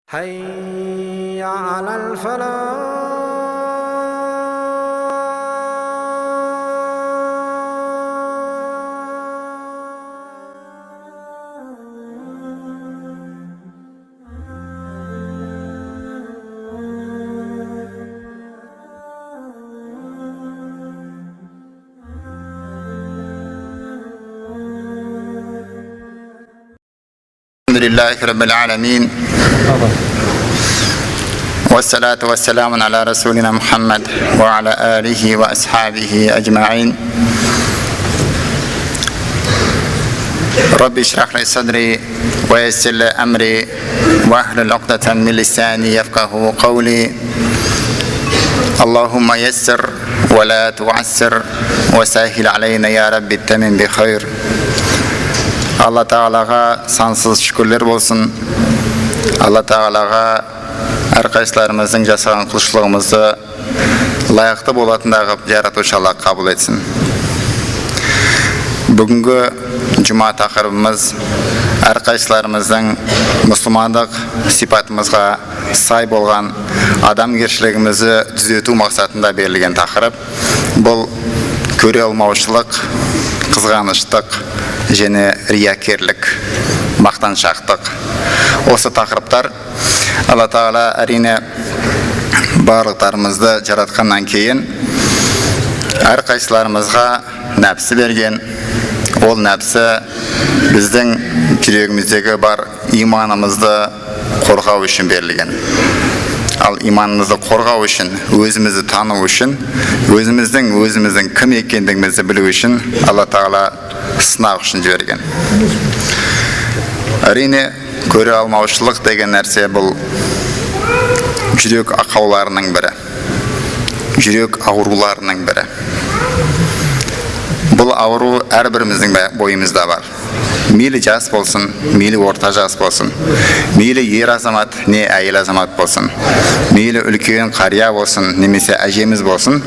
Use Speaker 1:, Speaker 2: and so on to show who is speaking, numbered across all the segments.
Speaker 1: حي على الفلاح.
Speaker 2: الحمد لله رب العالمين والصلاة والسلام على رسولنا محمد وعلى آله وأصحابه أجمعين. رب اشرح لي صدري ويسر لي أمري واحلل عقدة من لساني يفقه قولي. اللهم يسر ولا تعسر وسهل علينا يا رب التمم بخير. Allah Taala'ga sansız şükürler olsun. Allah Taala'ga arkadaşlarımızın жасаған құлшылығымызды лайықты болатындағы жаратушы Allah қабыл етсін. Бүгінгі жұма тақырыбымыз arkadaşlarımыздың мұсылмандық сипатымызға сай болған адамгершілігімізді түзету мақсатында берілген тақырып. Бұл көре алмаушылық, қызғаныштық және риякерлік, мақтаншақтық. Осы тақырыптар Алла Тағала әрине барлықтарымызды жаратқаннан кейін әрқайсыларымызға нәпсі берген. Ол нәпсі біздің жүрегіміздегі бар иманымызды қорғау үшін берілген. Ал иманымызды қорғау үшін, өзімізді тану үшін, өзіміздің кім екендігімізді білу үшін Алла Тағала сынақ үшін жіберген. Әрине көре алмаушылық деген нәрсе бұл жүрек ақауларының бірі, жүрек ауруларының бірі. Бұл ауру әрбіріміздің бойымызда бар. Мейлі жас болсын, мейлі орта жас болсын, мейлі ер азамат, не әйел азамат болсын, мейлі үлкен қария болсын, немесе әжеміз болсын,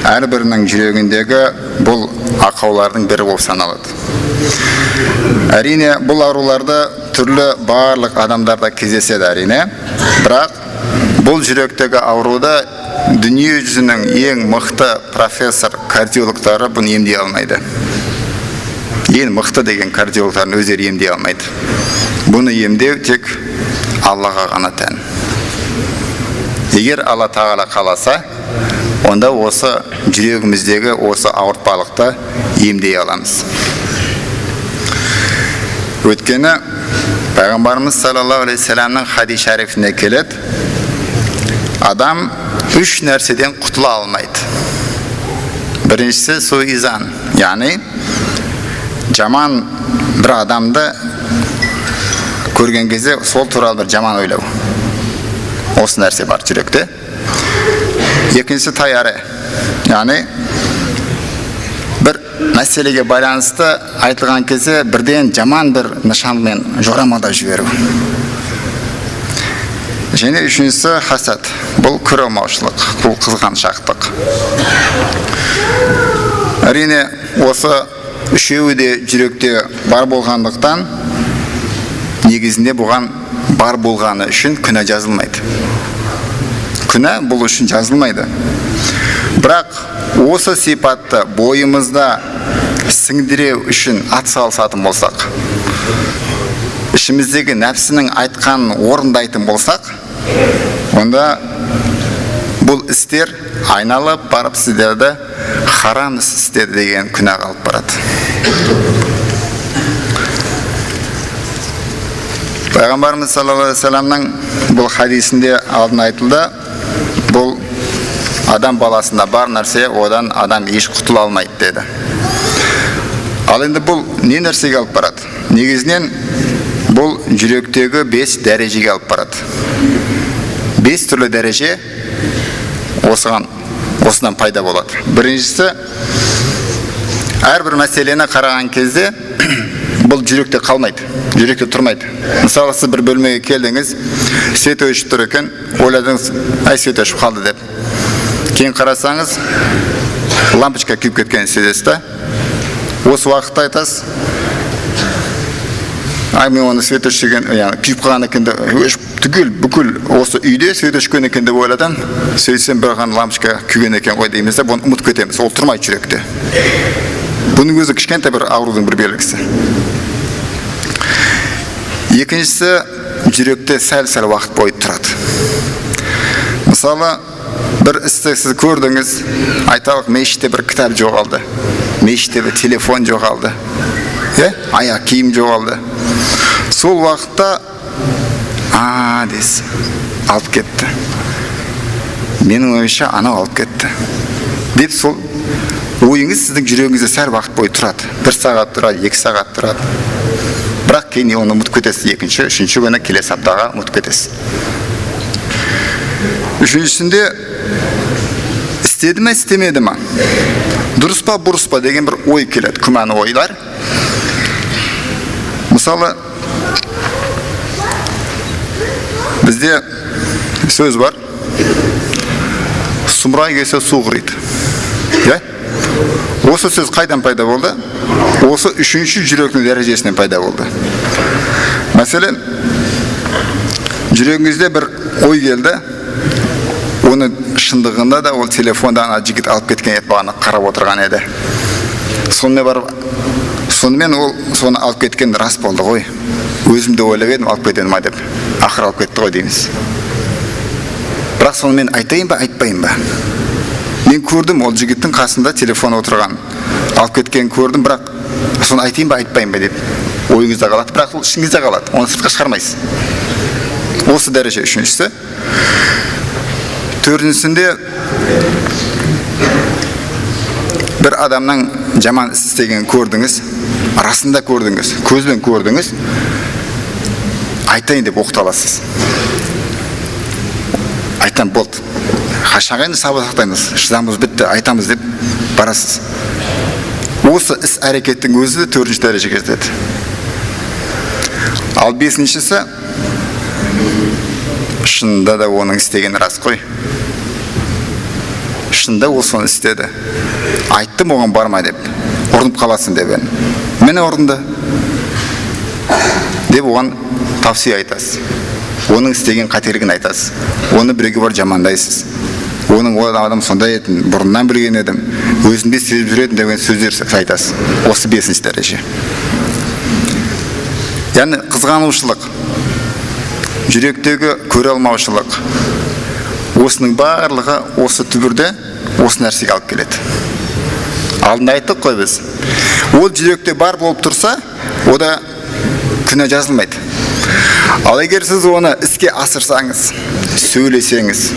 Speaker 2: әрбірінің жүрегіндегі бұл ақаулардың бірі болып саналады. Әрине бұл ауруларды түрлі барлық адамдарда кездеседі әрине, бірақ бұл жүректегі ауруды дүние жүзінің ең мықты профессор кардиологтары бұны емдей алмайды. Ең мықты деген кардиологтардың өздері емдей алмайды. Бұны емдеу тек Аллаға ғана тән. Егер Алла Тағала қаласа, онда осы жүрегіміздегі осы ауыртпалықты емдей аламыз. Өткені Пайғамбарымыз саллаллаху алейхи вассаламның хадис шарифіне келеді. Адам үш нәрседен құтыла алмайды. Біріншісі суизан, яғни жаман бір адамды көрген кезде сол туралы бір жаман ойлау. Осы нәрсе бар жүректе. Екіншісі таяре, яғни бір мәселеге байланысты айтылған кезде бірден жаман бір нышанмен жорамалдап жіберу. Және үшіншісі хасад, бұл көре алмаушылық, бұл қызғаншақтық. Әрине осы үшеуі де жүректе бар болғандықтан, негізінде бұған бар болғаны үшін күнә жазылмайды. Күнә бұл үшін жазылмайды. Бірақ осы сипатты бойымызда сіңдіреу үшін атсалысатын болсақ, ішіміздегі нәпсінің айтқанын орындайтын болсақ, онда бұл істер айналып барып сіздерді харам іс істеді деген күнәға алып барады. Пайғамбарымыз саллаллаху алейхи вассаламның бұл хадисінде алдын айтылды, бұл адам баласында бар нәрсе, одан адам еш құтыла алмайды деді. Ал енді бұл не нәрсеге алып барады? Негізінен бұл жүректегі 5 дәрежеге алып барады. 5 түрлі дәреже осыдан пайда болады. Біріншісі, әрбір мәселені қараған кезде бұл жүректе қалмайды, жүректе тұрмайды. Мысалы, сіз бір бөлмеге келдіңіз, свет өшіп тұр екен, ойладыңыз, ай свет өшіп қалды деп. Кейін қарасаңыз, лампочка күйіп кеткен сезесіз да. Осы уақытта айтасыз, Мен оны свет өшкен, яғни күйіп қалған екенде, түгел бүкіл осы үйде свет өшкен екен деп ойладым. Сөйтсем бір ғана лампочка күйген екен ғой дейміз де, бұны ұмытып кетеміз. Ол тұрмайды жүректе. Бұның өзі кішкентай бір аурудың бір белгісі. Екіншісі, жүректе сәл-сәл уақыт бойы тұрады. Мысалы, бір істі сіз көрдіңіз, айталық мешітте бір кітап жоғалды, мешітте бір телефон жоғалды, аяқ киім жоғалды. Сол уақытта дес, алып кетті. Менің ойымша анау алып кетті. Деп сол ойыңыз сіздің жүрегіңізде сәл уақыт бойы тұрады. 1 сағат тұрады, 2 сағат тұрады. Бірақ кейін оны ұмытып кетесіз. Екінші, үшінші күні келесі аптаға ұмытып кетесіз. Үшіншісінде істеді ме, істемеді ме? Дұрыс па, бұрыс па деген бір ой келеді, күмәні ойлар. Мысалы, бізде сөз бар, сұмырай келсе су құриды. Осы сөз қайдан пайда болды? Осы үшінші жүректің дәрежесінен пайда болды. Мәселен, жүрегіңізде бір ой келді, оны шындығында да ол телефондан жігіт алып кеткен еді, бағана қарап отырған еді. Сонымен ол соны алып кеткен рас болды ғой. Өзімде ойлап едім, алып кетеді ма деп. Ақыр алып кетті ғой дейміз. Бірақ соны мен айтайын ба, айтпайын ба? Мен көрдім, ол жігіттің қасында телефон отырған. Алып кеткен көрдім, бірақ соны айтайын ба, айтпайын ба деп. Ойыңызда қалады, бірақ ол ішіңізде қалады. Оны сыртқа шығармайсыз. Осы дәреже үшіншісі. Төртіншісінде бір адамның жаман іс істеген көрдіңіз, расында көрдіңіз, көзбен көрдіңіз, айтайын деп оқталасыз. Айтам болды. Қашағайын сабыр сақтаймыз, шыдамыз бітті, айтамыз деп барасыз. Осы іс әрекеттің өзі де 4-ші дәрежеге жетеді. Ал 5-шісі, шынында да оның істеген рас қой. Шынында ол соны істеді. Айттым оған барма деп, ұрынып қаласын деп. Мені ұрынды деп оған тавсия айтасыз. Оның істеген қателігін айтасыз. Оны біреуге бар жамандайсыз. Оның адам сондай етін, бұрыннан білген едім, өзінде сезіп жүретін деген сөздер айтасыз. Осы 5-ші дәреже. Яғни қызғанушылық, жүректегі көре алмаушылық, осының барлығы осы түбірде осы нәрсеге алып келеді. Алдында айттық қой біз. Ол жүректе бар болып тұрса, ода күнә жазылмайды. Ал егер сіз оны іске асырсаңыз, сөйлесеңіз,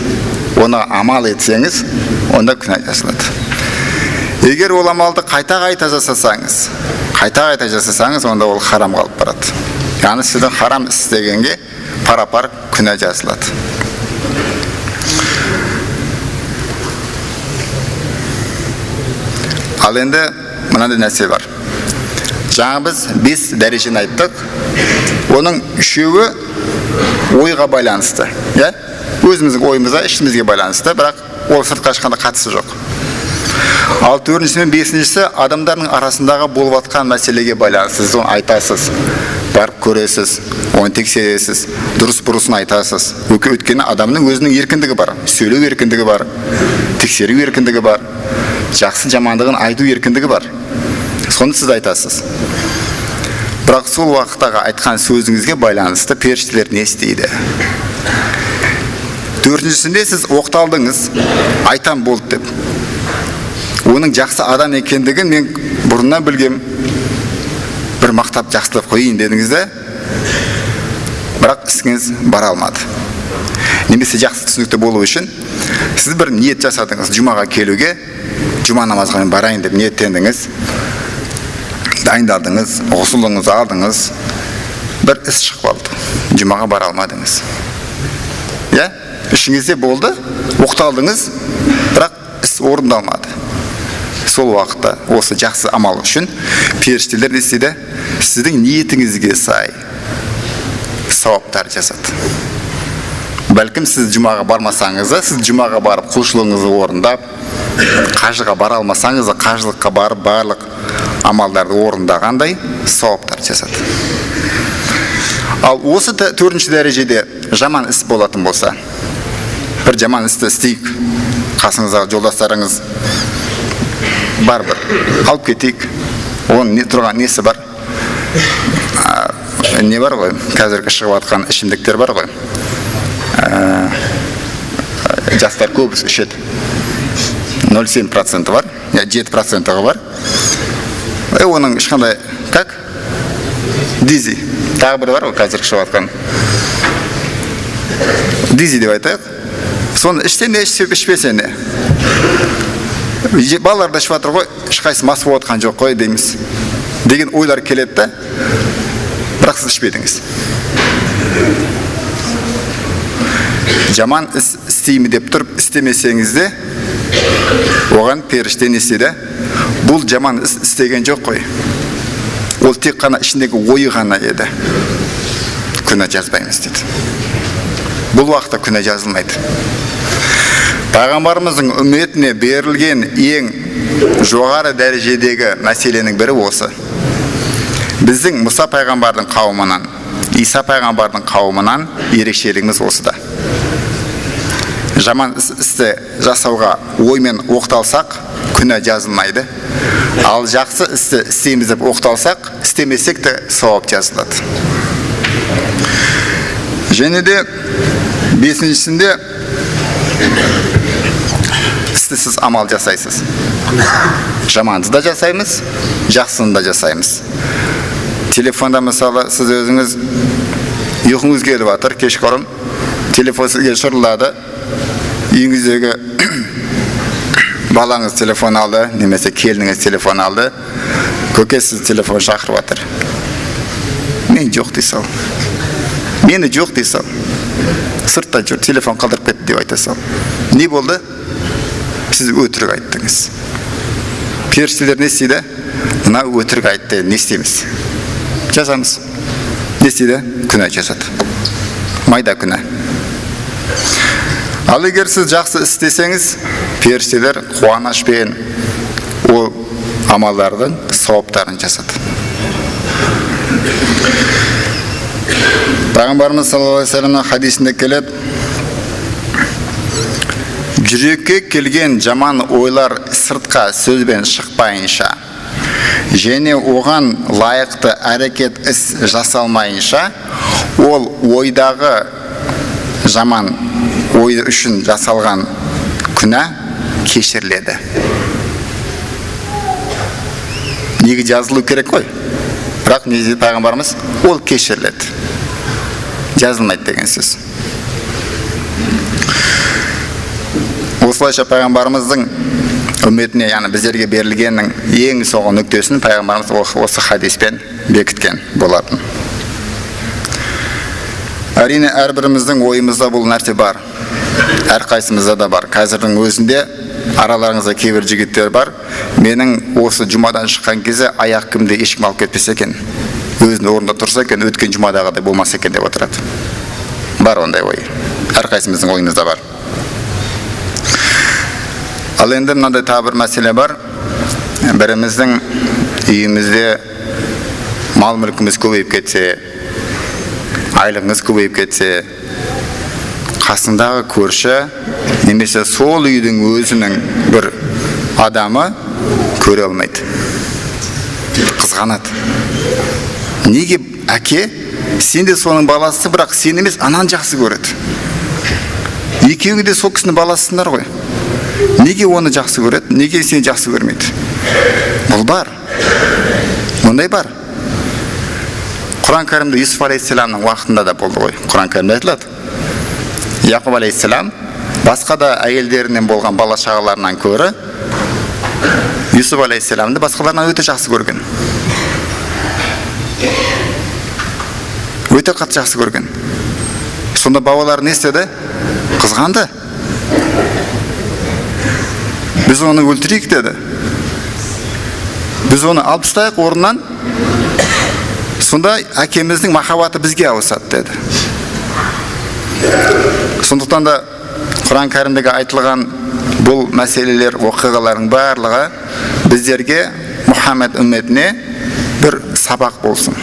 Speaker 2: оны амал етсеңіз, онда күнә жазылады. Егер ол амалды қайта-қайта жасасаңыз, онда ол харам қалып барады. Яғни сіздің харам істегенге пара-пар күнә жазылады. Ал енді мынандай нәрсе бар. Жаңа біз 5 дәрежені айттық. Оның 3-і ойға байланысты. Өзіміздің ойымызға, ішімізге байланысты, бірақ ол сыртқа шыққанда қатысы жоқ. Ал 4-ші мен 5-шісі адамдардың арасындағы болып атқан мәселеге байланысты. Сіз оны айтасыз, барып көресіз, оны тексересіз, дұрыс-бұрысын айтасыз. Өйткені адамның өзінің еркіндігі бар, сөйлеу еркіндігі бар, тексеру еркіндігі бар, жақсы жамандығын айту еркіндігі бар. Соны сіз айтасыз. Бірақ сол уақыттағы айтқан сөзіңізге байланысты періштелер не істейді? 4-шісінде сіз оқталдыңыз, айтам болды деп. Оның жақсы адам екендігін мен бұрыннан білгем, бір мақтап жақсылап қойын дедіңізде, бірақ ісіңіз бара алмады. Немесе жақсы түсінікті болу үшін, сіз бір ниет жасадыңыз жұмаға келуге, жұма намазға барайын деп ниеттендіңіз, дайындалдыңыз, ғұсылыңызды алдыңыз, бір іс шықып алды, жұмаға бара алмадыңыз. Ішіңізде болды, оқталдыңыз, бірақ іс орындалмады. Сол уақытта осы жақсы амал үшін періштелер не істейді? Сіздің ниетіңізге сай сауаптар жасады. Бәлкім сіз жұмаға бармасаңыз, сіз жұмаға барып құлшылығыңызды орындап, қажыға бара алмасаңыз, қажылыққа барып барлық амалдарды орындағандай сауаптар жасады. Ал осы төртінші дәрежеде жаман іс болатын болса, бір жаман істі істейік, қасыңыздағы жолдастарыңыз бар бір, алып кетейік, оның не тұрған несі бар? Не бар ғой, қазіргі шығып атқан ішімдіктер бар ғой, жастар көбісі ішеді, 0,7% бар, 7% бар, оның ешқандай, как? Дизи, тағы бір бар ғой, қазіргі шығып атқан, дизи деп айтайық, соны ішсе не, ішпесе не? Балалар да ішіп жатыр ғой, ешқайсы мас болып отқан жоқ қой дейміз деген ойлар келеді да, бірақ сіз ішпедіңіз. Жаман іс істеймі деп тұрып істемесеңіз де, оған періште не істеді? Бұл жаман іс істеген жоқ қой. Ол тек қана ішіндегі ойы ғана еді. Күнә жазбаймыз деді. Бұл уақытта күнә жазылмайды. Пайғамбарымыздың үмметіне берілген ең жоғары дәрежедегі мәселенің бірі осы. Біздің Мұса пайғамбардың қауымынан, Иса пайғамбардың қауымынан ерекшелігіміз осыда. Жаман істі жасауға оймен оқталсақ, күнә жазылмайды. Ал жақсы істі істейміз деп оқталсақ, істемесек те сауап жазылады. Және де бесіншісінде сіз амал жасайсыз. Жаманды да жасаймыз, жақсыны да жасаймыз. Телефонда мысалы сіз өзіңіз ұйқыңыз келіп жатыр, кешқұрым телефон сізге шырылдады, үйіңіздегі балаңыз телефон алды, немесе келініңіз телефон алды, көке сіз телефон шақырып жатыр. Мен жоқ дей сал. Мені жоқ дей сал. Сыртта жүр, телефон қалдырып кетті деп айта сал. Не болды? Сіз өтірік айттыңыз. Періштелер не істейді? Мына өтірік айтты, не істейміз? Жазамыз. Не істейді? Күнә жазады. Майда күнә. Ал егер сіз жақсы істесеңіз, періштелер қуанышпен ол амалдардың сауаптарын жасады. Пайғамбарымыз саллаллаху алейхи ва саллям хадисінде келеді: жүрекке келген жаман ойлар сыртқа сөзбен шықпайынша, және оған лайықты әрекет іс жасалмайынша, ол ойдағы жаман ой үшін жасалған күнә кешіріледі. Неге жазылу керек қой? Бірақ не дейді пайғамбарымыз? Ол кешіріледі. Жазылмайды деген сөз. Осылайша пайғамбарымыздың үмметіне, яғни біздерге берілгеннің ең соңғы нүктесін пайғамбарымыз осы хадиспен бекіткен болатын. Әрине әрбіріміздің ойымызда бұл нәрсе бар. Әрқайсымызда да бар. Қазірдің өзінде араларыңызда кейбір жігіттер бар. Менің осы жұмадан шыққан кезде аяқ кімде ешкім алып кетпесе екен, өзінің орнында тұрса екен, өткен жұмадағыдай болмаса екен деп отырады. Бар ондай ой. Әрқайсымыздың ойымызда бар. Ал енді мынандай тағы бір мәселе бар. Біріміздің үйімізде мал мүлкіміз көбейіп кетсе, айлығыңыз көбейіп кетсе, қасындағы көрші немесе сол үйдің өзінің бір адамы көре алмайды. Қызғанады. Неге әке, сен де соның баласы, бірақ сен емес, анан жақсы көреді. Екеуің де сол кісінің баласысыңдар ғой. Неге оны жақсы көреді, неге сені жақсы көрмейді? Бұл бар. Мұндай бар. Құран кәрімде Юсуф алейхиссаламның уақытында да болды ғой. Құран кәрімде айтылады. Яқуб алейхиссалам басқа да әйелдерінен болған бала шағаларынан көрі Юсуф алейхиссаламды басқаларынан өте жақсы көрген. Өте қатты жақсы көрген. Сонда бабалар не істеді? Қызғанды. Біз оны өлтірейік деді. Біз оны алып тастайық орнынан. Сонда әкеміздің махаббаты бізге ауысады деді. Сондықтан да Құран кәрімдегі айтылған бұл мәселелер, оқиғалардың барлығы біздерге, Мұхаммед үмметіне бір сабақ болсын,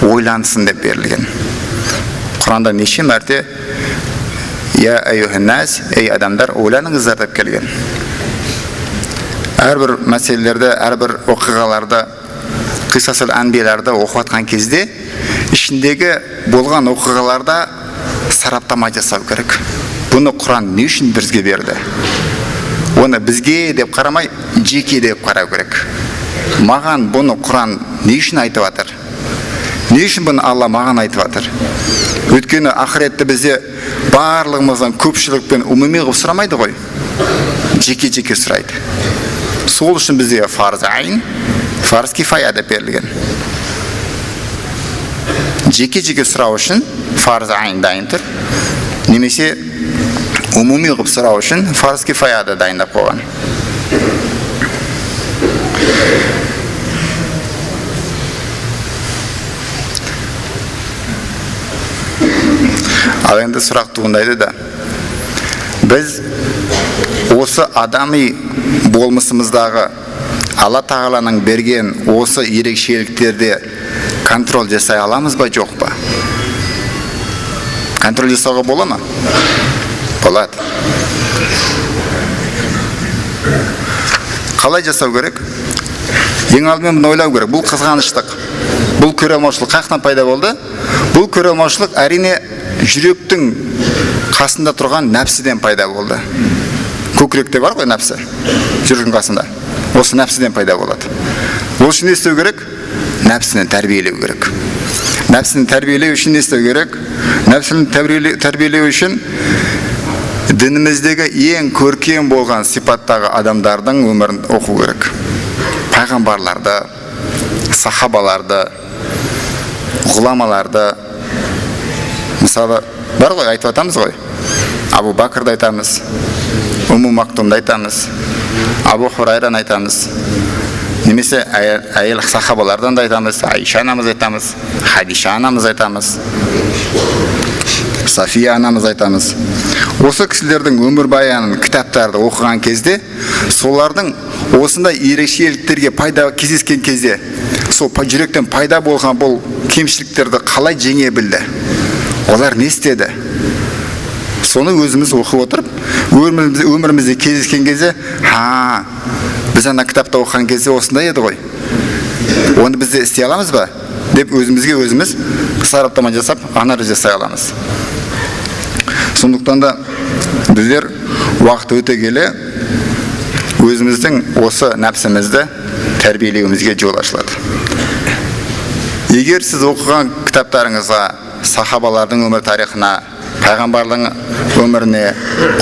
Speaker 2: ойлансын деп берілген. Құранда неше мәрте «Я айюханнас, ей адамдар, ойланыңыздар» деп келген. Әрбір мәселелерді, әрбір оқиғаларды, қиссасыл әнбиелерді оқып жатқан кезде ішіндегі болған оқиғаларда сараптама жасау керек. Бұны Құран не үшін бізге берді? Оны бізге деп қарамай, жеке деп қарау керек. Маған бұны Құран не үшін айтып жатыр? Не үшін бұны Алла маған айтып жатыр? Өйткені ақыретті бізде барлығымыздан көпшілікпен умуми қылып сұрамайды ғой. Жеке-жеке сұрайды. Сол үшін бізде фарз айн, фарз кифая деп берілген. Жеке-жеке сұрау үшін фарз айн дайын тұр. Немесе умуми қылып сұрау үшін фарз кифаяды дайындап қойған. Ал енді сұрақ туындайды да, біз осы адами болмысымыздағы Алла Тағаланың берген осы ерекшеліктерде контроль жасай аламыз ба, жоқ па? Контроль жасауға бола ма? Болады. Қалай жасау керек? Ең алдымен бұны ойлау керек. Бұл қызғаныштық, бұл көре алмаушылық қаяқтан пайда болды? Бұл көре алмаушылық әрине жүректің қасында тұрған нәпсіден пайда болды. Көкіректе бар ғой нәпсі, жүректің қасында. Осы нәпсіден пайда болады. Ол үшін не істеу керек? Нәпсіні тәрбиелеу керек. Нәпсіні тәрбиелеу үшін не істеу керек? Нәпсіні тәрбиелеу үшін дініміздегі ең көркем болған сипаттағы адамдардың өмірін оқу керек. Пайғамбарларды, сахабаларды, ғұламаларды, мысалы, бар ғой, айтып атамыз ғой. Абу Бакрды айтамыз, Умму Мактумды айтамыз, Абу Хурайраны айтамыз. Немесе әйел сахабалардан да айтамыз, Айша анамыз айтамыз, Хадиша анамыз айтамыз, Сафия анамыз айтамыз. Осы кісілердің өмір баянын кітаптарды оқыған кезде, солардың осындай ерекшеліктерге кездескен кезде, сол жүректен пайда болған бұл кемшіліктерді қалай жеңе білді? Олар не істеді? Соны өзіміз оқып отырып, өмірімізде кездескен кезде, біз ана кітапта оқыған кезде осындай еді ғой. Оны бізде істей аламыз ба? Деп өзімізге өзіміз сараптама жасап, анализ жасай аламыз. Сондықтан да біздер уақыт өте келе өзіміздің осы нәпсімізді тәрбиелеуімізге жол ашылады. Егер сіз оқыған кітаптарыңызға, сахабалардың өмір тарихына, пайғамбардың өміріне,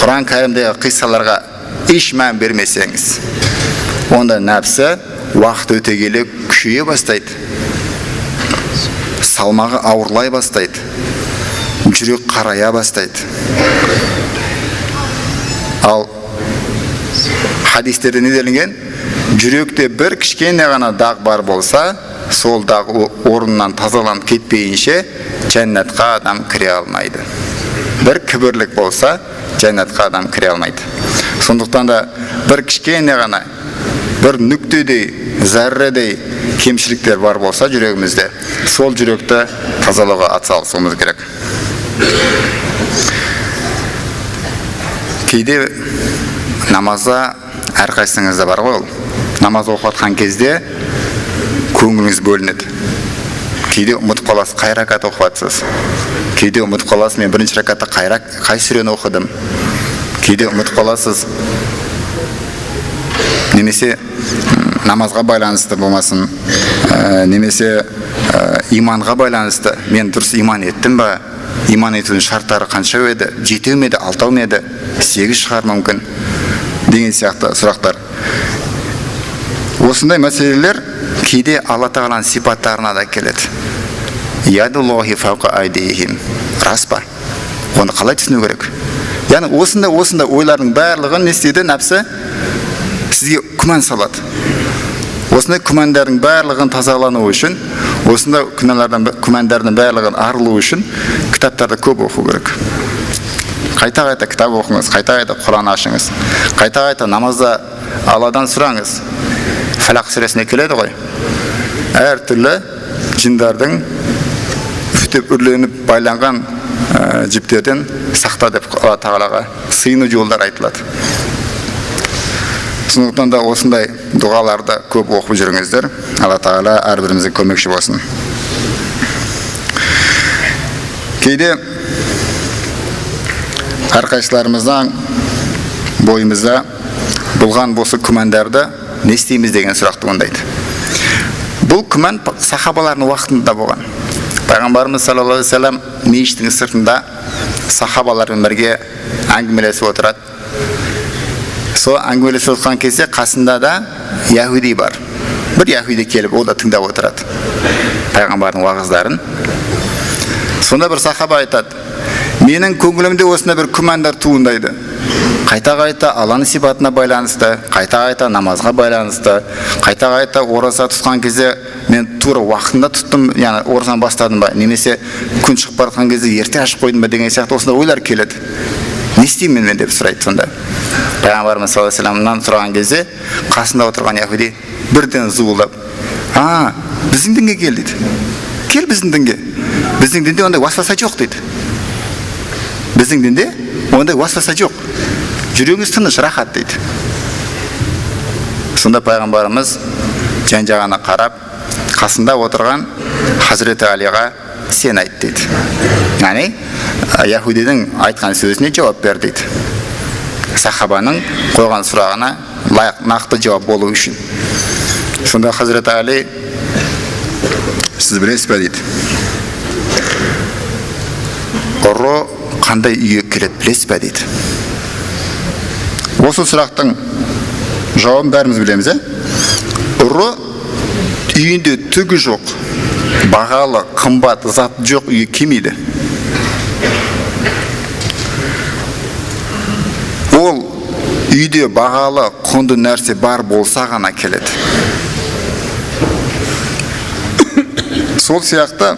Speaker 2: Құран кәрімдегі қиссаларға еш мән бермесеңіз, онда нәпсі уақыт өте келе күшейе бастайды. Салмағы ауырлай бастайды. Жүрек қарая бастайды. Ал хадистерде не делінген? Жүректе бір кішкене ғана даг бар болса, сол даг орнынан тазаланып кетпейінше жәннатқа адам кіре алмайды. Бір кібірлік болса, жәннатқа адам кіре алмайды. Сондықтан да бір кішкене ғана, бір нүктедей, зәрредей кемшіліктер бар болса жүрегімізде, сол жүректі тазалауға атсалысуымыз керек. Кейде намазда әрқайсыңызда бар ғой, намаз оқып жатқан кезде көңіліңіз бөлінеді. Кейде ұмытып қаласыз, қай ракат оқып жатсыз. Кейде ұмытып қаласыз, мен бірінші ракатта қай сүрені оқыдым. Кейде ұмытып қаласыз. Немесе намазға байланысты болмасын, немесе иманға байланысты. Мен дұрыс иман еттім ба? Иман етудің шарттары қанша еді? 7 ме еді, 6 ме еді, 8 шығар мүмкін деген сияқты сұрақтар. Осындай мәселелер кейде Алла Тағаланың сипаттарына да келеді. Ядуллахи фауқа айдихим. Рас па? Оны қалай түсіну керек? Яғни осындай ойлардың барлығын не істейді? Нәпсі сізге күмән салады. Осындай күмәндардың барлығын тазалану үшін, осындай күмәндардың барлығын арылу үшін кітаптарды көп оқу керек. Қайта-қайта кітап оқыңыз, қайта-қайта Құран ашыңыз, қайта-қайта намазда Алладан сұраңыз. Фалақ сүресіне келеді ғой. Әр түрлі жындардың үфтеп үрленіп байланған жіптерден сақта деп Алла Тағалаға сыйыну жолдар айтылады. Сондықтан да осындай дұғаларды көп оқып жүріңіздер. Алла Тағала әрбірімізге көмекші болсын. Кейде әрқайсыларымыздан бойымызда болған осы күмәндарды не істейміз деген сұрақ туындайды. Бұл күмән сахабалардың уақытында болған. Пайғамбарымыз саллаллаху алейхи вассалам мешіттің сыртында сахабалармен бірге әңгімелесіп отырады. Сол әңгімелесіп отырған кезде қасында да яһуди бар. Бір яһуди келіп, ол да тыңдап отырады пайғамбардың уағыздарын. Сонда бір сахаба айтады: менің көңілімде осындай бір күмәндар туындайды. Қайта-қайта Алланың сипатына байланысты, қайта-қайта намазға байланысты, қайта-қайта ораза тұтқан кезде мен тура уақытында тұттым, яғни оразаны бастадым ба, немесе күн шығып бара жатқан кезде ерте ашып қойдым ба деген сияқты осындай ойлар келеді. Не істеймін мен деп сұрайды. Сонда пайғамбарымыз саллаллаху алейхи вассаламнан сұраған кезде қасында отырған яһуди бірден зуылдап: біздің дінге кел дейді. Кел біздің дінге. Біздің дінде ондай уасваса жоқ дейді. Біздің дінде ондай уасваса жоқ. Жүрегіңіз тыныш, рахат дейді. Сонда пайғамбарымыз жан-жағына қарап, қасында отырған Хазіреті Алиға сен айт дейді. Яғни яһудидің айтқан сөзіне жауап бер дейді. Сахабаның қойған сұрағына нақты жауап болу үшін. Сонда Хазіреті Али: сіз білесіз бе дейді, ұры қандай үйге келеді білесіз бе дейді. Осы сұрақтың жауабын бәріміз білеміз. Ұры үйінде түгі жоқ, бағалы, қымбат, зат жоқ үйге келмейді. Ол үйде бағалы, құнды нәрсе бар болса ғана келеді. Сол сияқты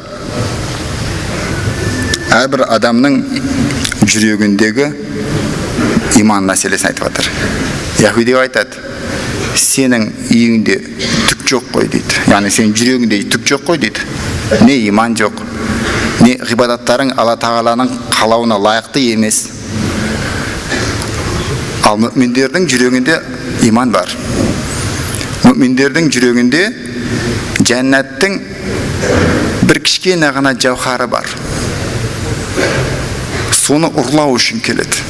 Speaker 2: әрбір адамның жүрегіндегі иман мәселесін айтып жатыр. Яһуди айтады: сенің үйіңде түк жоқ қой дейді. Яғни сенің жүрегіңде түк жоқ қой дейді. Не иман жоқ, не ғибадаттарың Алла Тағаланың қалауына лайықты емес. Ал мүминдердің жүрегінде иман бар. Мүминдердің жүрегінде жәннаттың бір кішкене ғана жауһары бар. Соны ұрлау үшін келеді.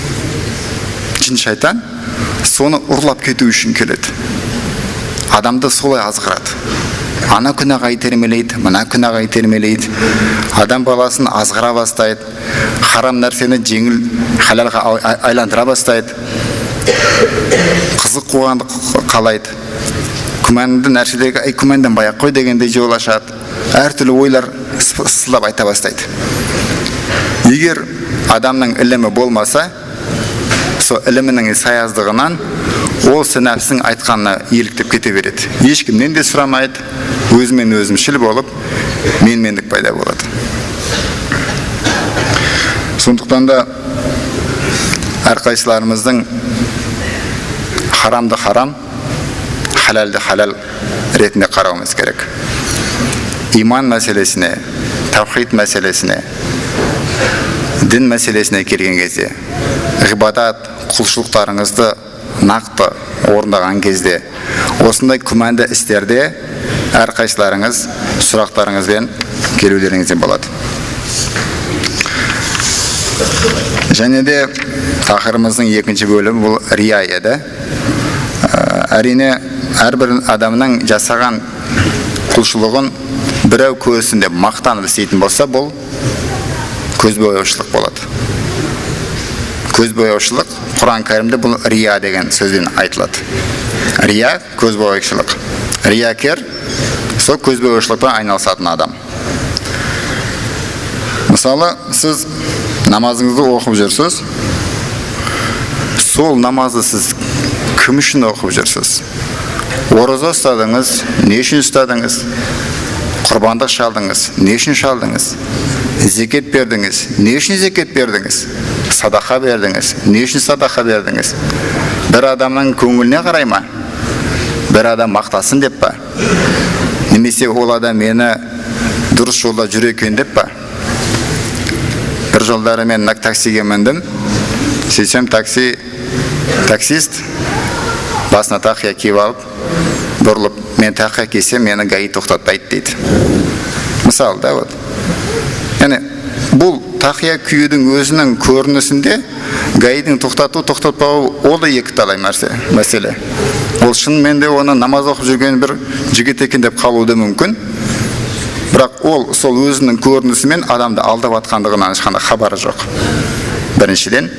Speaker 2: Жын шайтан соны ұрлап кету үшін келеді. Адамды солай азғырады. Ана күнәға итермелейді, мына күнәға итермелейді. Адам баласын азғыра бастайды. Харам нәрсені жеңіл халалға айландыра бастайды. Қызық қуғанды қалайды. Күмәнді нәрселерге күмәндан баяқ қой дегенде жол ашады. Әртүрлі ойлар сылап айта бастайды. Егер адамның ілімі болмаса, сол ілімінің саяздығынан ол нәпсінің айтқанына еліктеп кете береді. Ешкімнен де сұрамайды, өзімен өзімшіл болып, менмендік пайда болады. Сондықтан да әрқайсыларымыздың харамды харам, халалды халал ретінде қарауымыз керек. Иман мәселесіне, тавхид мәселесіне, дін мәселесіне келген кезде, ғибадат, құлшылықтарыңызды нақты орындаған кезде, осындай күмәнді істерде әрқайсыларыңыз сұрақтарыңызбен келулеріңізден болады. Және де тақырыбымыздың екінші бөлімі бұл рия еді. Әрине әрбір адамның жасаған құлшылығын біреу көрсін деп мақтанып істейтін болса, бұл көзбояушылық болады. Көзбояушылық Құран кәрімде бұл рия деген сөзбен айтылады. Рия көзбояушылық. Риякер сол көзбояушылықпен айналысатын адам. Мысалы, сіз намазыңызды оқып жүрсіз. Сол намазды сіз кім үшін оқып жүрсіз? Ораза ұстадыңыз, не үшін ұстадыңыз? Құрбандық шалдыңыз, не үшін шалдыңыз? Зекет бердіңіз, не үшін зекет бердіңіз? Садақа бердіңіз, не үшін садақа бердіңіз? Бір адамның көңіліне қарай ма? Бір адам мақтасын деп па? Немесе ол адам мені дұрыс жолда жүр екен деп па? бір жолдары мен таксиге міндім. Сөйтсем таксист басына тақия киіп алып, бұрылып, мен тақия кисем, мені ГАИ тоқтатпайды дейді. Мысалы, да, вот. Яғни, бұл тақия киюдің өзінің көрінісінде ГАИдің тоқтатпауы ол да екі талай мәселе. Ол шынымен де оны намаз оқып жүрген бір жігіт екен деп қалуы мүмкін. Бірақ ол сол өзінің көрінісімен адамды алдап атқандығынан ешқандай хабары жоқ. Біріншіден.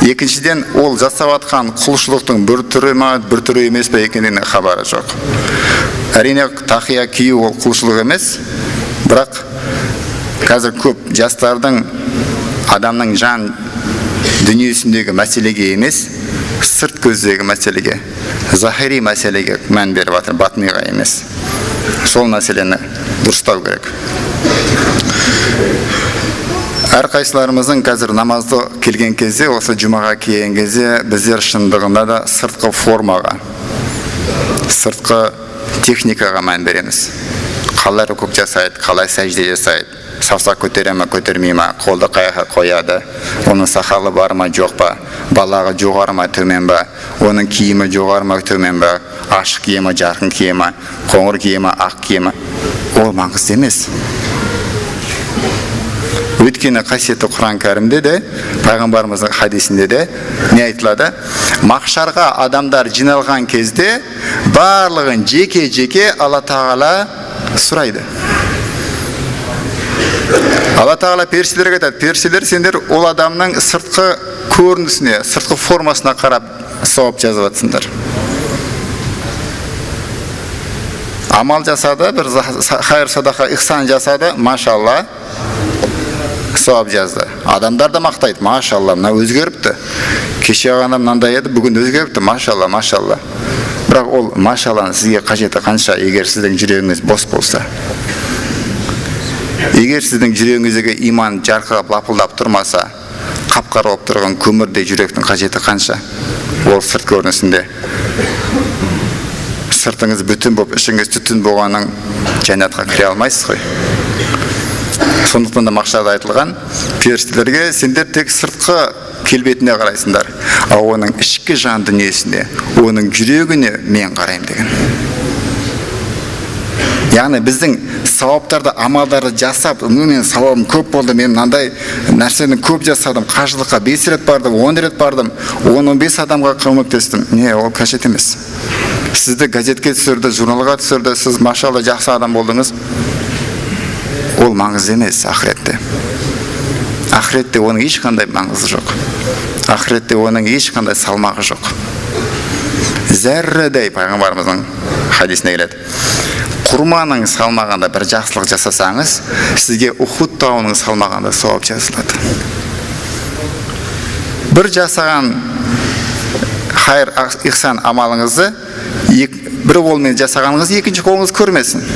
Speaker 2: Екіншіден, ол жасап атқан құлшылықтың бір түрі ме, бір түрі емес пе екеніне хабары жоқ. Әрине, тақия кию ол құлшылық емес, бірақ қазір көп жастардың адамның жан дүниесіндегі мәселеге емес, сырт көздегі мәселеге, захири мәселеге мән беріп жатыр, батниға емес. Сол мәселені дұрыстау керек. Әрқайсыларымыздың қазір намазды келген кезде, осы жұмаға келген кезде, біздер шындығында да сыртқы формаға, сыртқы техникаға мән береміз. Қалай рукук жасайды, қалай сәжде жасайды, саусақ көтере ме, көтермей ме, қолды қаяққа қояды, оның сақалы бар ма, жоқ па, балағы жоғары ма, төмен ба, оның киімі жоғары ма, төмен ба, ашық киемі, жарқын киемі, қоңыр киемі, ақ киемі. Ол маңызды емес. Өйткені қасиетті Құран кәрімде де, пайғамбарымыздың хадисінде де не айтылады? Махшарға адамдар жиналған кезде барлығын жеке-жеке Алла Тағала сұрайды. Алла Тағала періштелерге айтады: періштелер, сендер ол адамның сыртқы көрінісіне, сыртқы формасына қарап сауап жазып жатсыңдар. Амал жасады, бір хайыр садақа ихсан жасады, машалла, сауап жазды. Адамдар да мақтайды: машалла, мына өзгеріпті. Кеше ғана мынандай еді, бүгін өзгеріпті, машалла, машалла. Бірақ ол машалланың сізге қажеті қанша, егер сіздің жүрегіңіз бос болса? Егер сіздің жүрегіңіздегі иман жарқырап, лапылдап тұрмаса, қап-қара болып тұрған көмірдей жүректің қажеті қанша? Ол сырт көрінісінде. Сыртыңыз бүтін болып, ішіңіз түтін болғанның жәннатқа кіре алмайсыз ғой. Сондықтан да мақсаты айтылған: періштелерге сендер тек сыртқы келбетіне қарайсыңдар, ал оның ішкі жан дүниесіне, оның жүрегіне мен қараймын деген. Яғни біздің сауаптарды, амалдарды жасап, мен сауабым көп болды, мен мынандай нәрсені көп жасадым, қажылыққа 5 рет бардым, 10 рет бардым, 10-15 адамға көмектестім. Не, ол қажет емес. Сізді газетке түсірді, журналға түсірді, сіз машалла жақсы адам болдыңыз. Ол маңызды емес ақыретте. Ақыретте оның ешқандай маңызы жоқ. Ақыретте оның ешқандай салмағы жоқ. Зәррәдей, пайғамбарымыздың хадисіне келеді: құрманың салмағанда бір жақсылық жасасаңыз, сізге Ухуд тауының салмағанда сауап жазылады. Бір жасаған хайыр ихсан амалыңызды бір қолмен жасағаныңыз екінші қолыңыз көрмесін.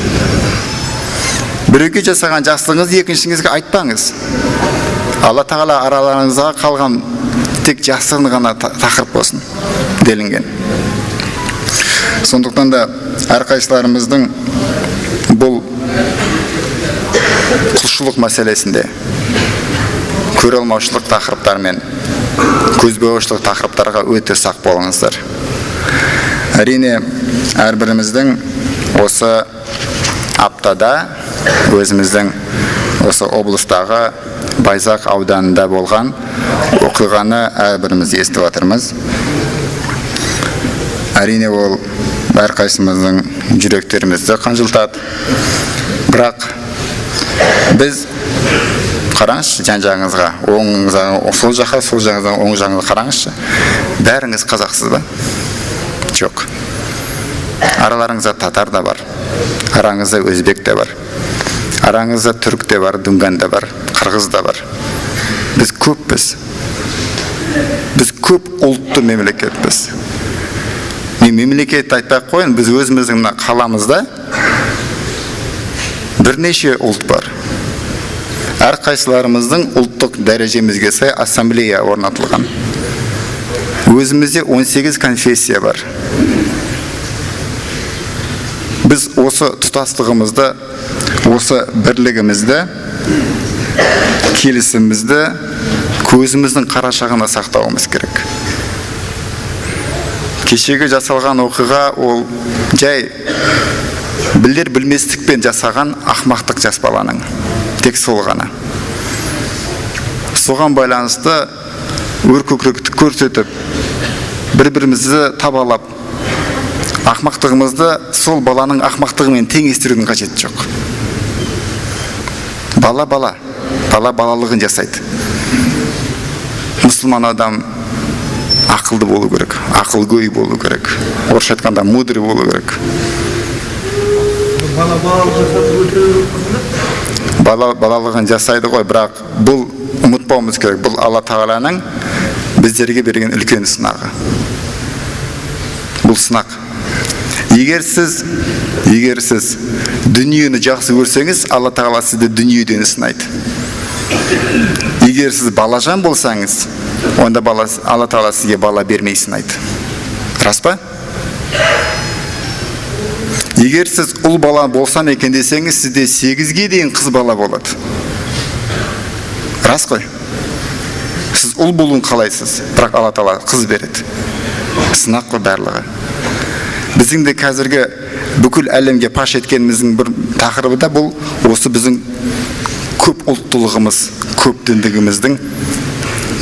Speaker 2: Біреуге жасаған жақсылығыңыз екіншіңізге айтпаңыз. Алла Тағала араларыңызға қалған тек жақсылығын ғана тақырып болсын делінген. Сондықтан да әрқайсыларымыздың бұл құлшылық мәселесінде көре алмаушылық тақырыптар мен көзбояушылық тақырыптарға өте сақ болыңыздар. Әрине, әрбіріміздің осы аптада өзіміздің осы облыстағы Байзақ ауданында болған оқиғаны әрбіріміз естіп отырмыз. Әрине, ол әрқайсымыздың жүректерімізді қанжылтады. Бірақ біз қараңызшы жан-жағыңызға, оңыңызға, сол жағыңызға, оң жағыңызға қараңызшы. Бәріңіз қазақсыз ба? Жоқ. Араларыңызда татар да бар, араңызда өзбек те бар, араңызда түрік те бар, дүнган да бар, қырғыз да бар. Біз көппіз. Біз көп ұлтты мемлекетпіз. Мен мемлекетті айтпай қойын, біз өзіміздің қаламызда бірнеше ұлт бар. Әрқайсыларымыздың ұлттық дәрежемізге сай ассамблея орнатылған. Өзімізде 18 конфессия бар. Біз осы тұтастығымызды, осы бірлігімізді келісімімізді көзіміздің қарашығына сақтауымыз керек. Кешегі жасалған оқиға ол жай білер білместікпен жасаған ақмақтық жас баланың. Тек сол ғана. Соған байланысты өркөкіректі көрсетіп, бір-бірімізді табалап, ақмақтығымызды сол баланың ақмақтығымен теңестірудің қажеті жоқ. Бала балалығын жасайды. Мұсылман адам ақылды болу керек, ақылгөй болу керек. Орысша айтқанда мудрый болу керек. Балалығын жасайды ғой, бірақ бұл ұмытпауымыз керек. Бұл Алла Тағаланың біздерге берген үлкен сынағы. Бұл сынақ. Егер сіз дүниені жақсы көрсеңіз, Алла Тағала сізді дүниеден сынайды. Егер сіз балажан болсаңыз, онда Алла Тағала сізге бала бермей сынайды. Рас па? Егер сіз ұл бала болсам екен десеңіз, сізде 8-ге дейін қыз бала болады. Рас қой? Сіз ұл болуын қалайсыз, бірақ Алла Тағала қыз береді. Сынақ қой барлығы. Біздің де қазіргі бүкіл әлемге паш еткеніміздің бір тақырыбы да бұл, осы біздің көп ұлттылығымыз, көп діндігіміздің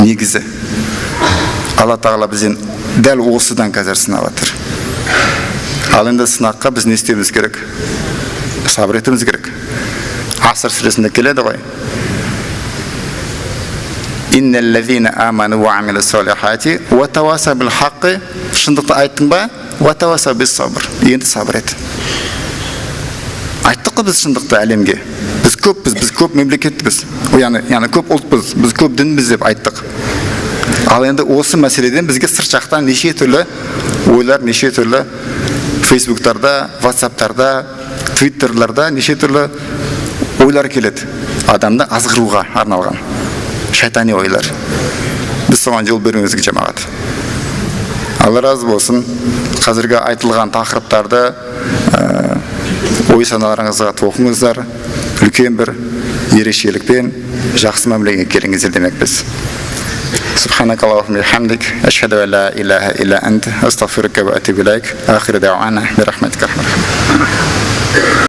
Speaker 2: негізі. Алла Тағала бізден дәл осыдан қазір сынап жатыр. Ал енді сынаққа біз не істеуіміз керек? Сабыр етуіміз керек. Аср сүресінде келеді ғой. Иннеллазина аману ва амилу солихати ва таваса бил хаққи. Шындықты айттың ба? Ва таваса бис сабр. Енді сабыр ет. Айттық қой біз шындықты әлемге. Біз көп мемлекетпіз. Яғни көп ұлтпыз, біз көп дінбіз деп айттық. Ал енді осы мәселеден бізге сырт жақтан неше түрлі ойлар, неше түрлі Фейсбуктарда, Ватсаптарда, Твиттерларда неше түрлі ойлар келеді. Адамды азғыруға арналған шайтани ойлар. Біз соған жол беруімізге жамағат. Алла разы болсын. Қазіргі айтылған тақырыптарды ой саналарыңызға тоқыңыздар. Үлкен бір ерекшелікпен жақсы мәмілеге келіңіздер демекпіз. سبحانك اللهم وبحمدك أشهد أن لا إله إلا أنت أستغفرك وأتوب إليك آخر دعوانا برحمتك.